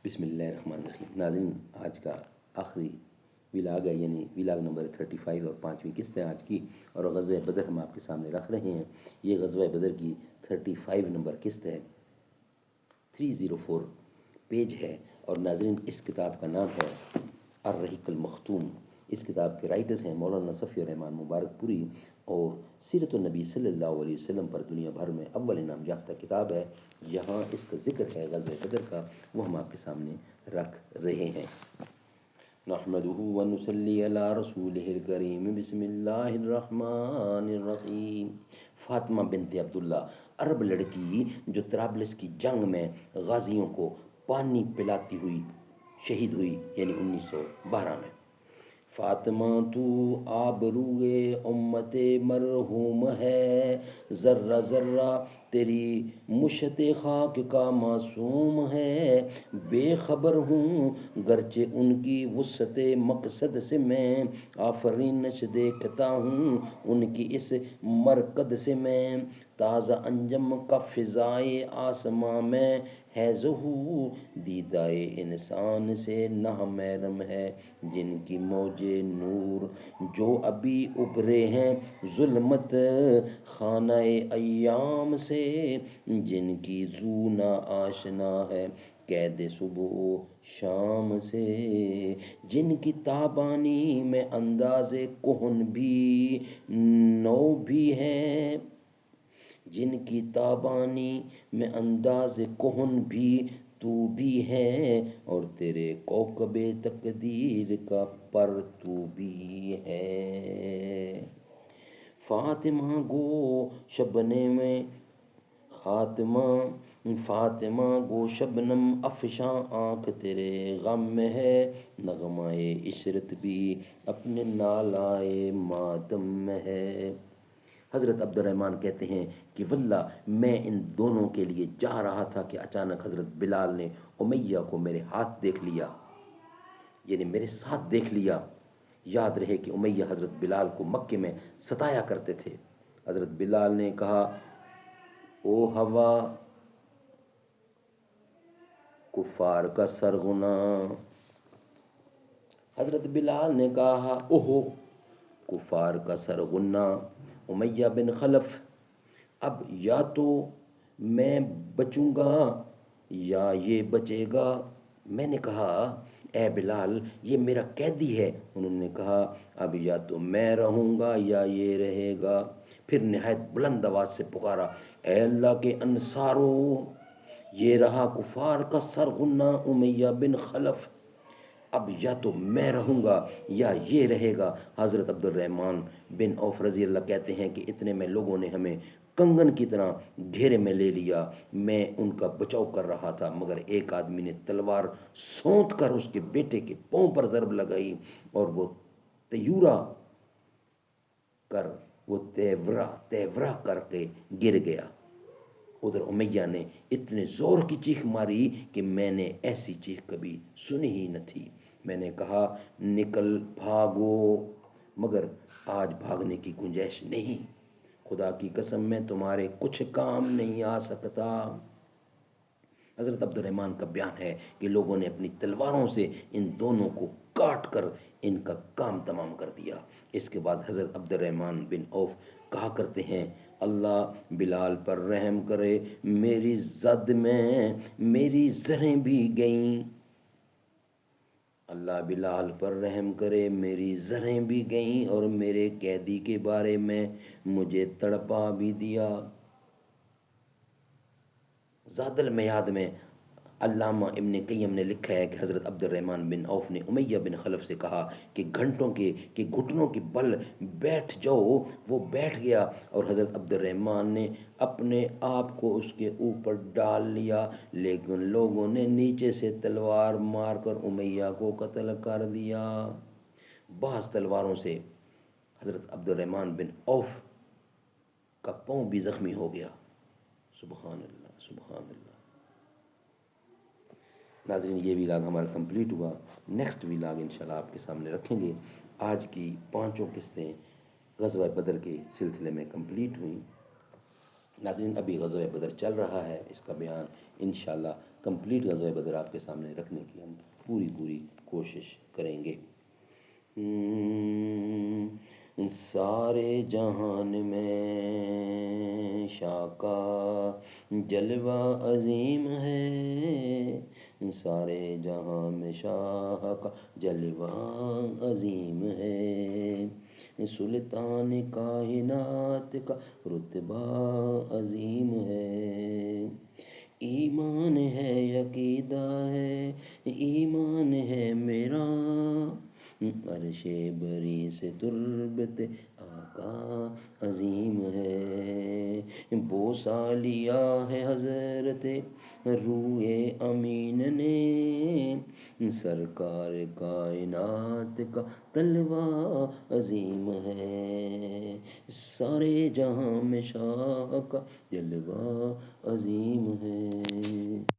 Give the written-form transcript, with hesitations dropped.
بسم اللہ الرحمن الرحیم۔ ناظرین، آج کا آخری ولاگ ہے، یعنی ولاگ نمبر 35 اور 5ویں قسط ہے آج کی، اور غزوہ بدر ہم آپ کے سامنے رکھ رہے ہیں۔ یہ غزوہ بدر کی 35 نمبر قسط ہے، 304 پیج ہے، اور ناظرین اس کتاب کا نام ہے الرحیق المختوم۔ اس کتاب کے رائٹر ہیں مولانا صفی الرحمان مبارک پوری، اور سیرت النبی صلی اللہ علیہ وسلم پر دنیا بھر میں اول انعام یافتہ کتاب ہے۔ یہاں اس کا ذکر ہے غزوہ بدر کا، وہ ہم آپ کے سامنے رکھ رہے ہیں۔ نحمده ونصلی علی رسولہ الکریم، بسم اللہ الرحمن الرحیم۔ فاطمہ بنت عبداللہ، عرب لڑکی جو طرابلس کی جنگ میں غازیوں کو پانی پلاتی ہوئی شہید ہوئی، یعنی 1912 میں۔ فاطمہ تو آبروئے امت مرحوم ہے، ذرہ ذرہ تیری مشت خاک کا معصوم ہے۔ بے خبر ہوں گرچہ ان کی وسعت مقصد سے میں، آفرینش دیکھتا ہوں ان کی اس مرکد سے میں۔ تازہ انجم کا فضائے آسماں میں ہے ظہور، دیدائے انسان سے نامحرم ہے جن کی موج نور۔ جو ابھی ابھرے ہیں ظلمت خانہ ایام سے، جن کی زو نا آشنا ہے قید صبح و شام سے۔ جن کی تابانی میں انداز کہن بھی نو بھی ہے، جن کی تابانی میں انداز کہن بھی تو بھی ہے، اور تیرے کوکب تقدیر کا پر تو بھی ہے۔ فاطمہ گو شبنم فاطمہ گو شبنم افشاں آنکھ تیرے غم میں ہے، نغمہ عشرت بھی اپنے نالائے ماتم میں ہے۔ حضرت عبد الرحمن کہتے ہیں کہ واللہ میں ان دونوں کے لیے جا رہا تھا کہ اچانک حضرت بلال نے امیہ کو میرے ہاتھ دیکھ لیا، یعنی میرے ساتھ دیکھ لیا۔ یاد رہے کہ امیہ حضرت بلال کو مکے میں ستایا کرتے تھے۔ حضرت بلال نے کہا، او ہوا کفار کا سرغنہ۔ حضرت بلال نے کہا، اوہو کفار کا سرغنہ امیہ بن خلف، اب یا تو میں بچوں گا یا یہ بچے گا۔ میں نے کہا، اے بلال یہ میرا قیدی ہے۔ انہوں نے کہا، اب یا تو میں رہوں گا یا یہ رہے گا۔ پھر نہایت بلند آواز سے پکارا، اے اللہ کے انصارو، یہ رہا کفار کا سرغنہ امیہ بن خلف، اب یا تو میں رہوں گا یا یہ رہے گا۔ حضرت عبد الرحمن بن عوف رضی اللہ کہتے ہیں کہ اتنے میں لوگوں نے ہمیں کنگن کی طرح گھیرے میں لے لیا۔ میں ان کا بچاؤ کر رہا تھا، مگر ایک آدمی نے تلوار سونت کر اس کے بیٹے کے پاؤں پر ضرب لگائی، اور وہ تیورا کر کے گر گیا۔ ادھر امیہ نے اتنے زور کی چیخ ماری کہ میں نے ایسی چیخ کبھی سنی ہی نہ تھی۔ میں نے کہا، نکل بھاگو، مگر آج بھاگنے کی گنجائش نہیں، خدا کی قسم میں تمہارے کچھ کام نہیں آ سکتا۔ حضرت عبد الرحمن کا بیان ہے کہ لوگوں نے اپنی تلواروں سے ان دونوں کو کاٹ کر ان کا کام تمام کر دیا۔ اس کے بعد حضرت عبد الرحمن بن عوف کہا کرتے ہیں، اللہ بلال پر رحم کرے، میری زد میں میری زریں بھی گئیں۔ اللہ بلال پر رحم کرے، میری زریں بھی گئیں، اور میرے قیدی کے بارے میں مجھے تڑپا بھی دیا۔ زاد المیاد میں علامہ ابن قیم نے لکھا ہے کہ حضرت عبد الرحمن بن عوف نے امیہ بن خلف سے کہا کہ گھٹنوں کے بل بیٹھ جاؤ۔ وہ بیٹھ گیا، اور حضرت عبد الرحمن نے اپنے آپ کو اس کے اوپر ڈال لیا، لیکن لوگوں نے نیچے سے تلوار مار کر امیہ کو قتل کر دیا۔ بعض تلواروں سے حضرت عبد الرحمن بن عوف کا پاؤں بھی زخمی ہو گیا۔ سبحان اللہ، سبحان اللہ۔ ناظرین یہ ویلاگ ہمارا کمپلیٹ ہوا، نیکسٹ ویلاگ انشاءاللہ آپ کے سامنے رکھیں گے۔ آج کی 5 قسطیں غزوہ بدر کے سلسلے میں کمپلیٹ ہوئیں۔ ناظرین ابھی غزوہ بدر چل رہا ہے، اس کا بیان انشاءاللہ کمپلیٹ غزوہ بدر آپ کے سامنے رکھنے کی ہم پوری کوشش کریں گے۔ سارے جہان میں شاہ کا جلوہ عظیم ہے، سارے جہاں میں شاہ کا جلوہ عظیم ہے، سلطان کائنات کا رتبہ عظیم ہے، ایمان ہے عقیدہ ہے ایمان ہے میرا، عرش بری سے تربت آقا عظیم ہے، بوسہ لیا ہے حضرت روح امین نے، سرکار کائنات کا طلوہ عظیم ہے، سارے جہاں میں شاہ کا جلوہ عظیم ہے۔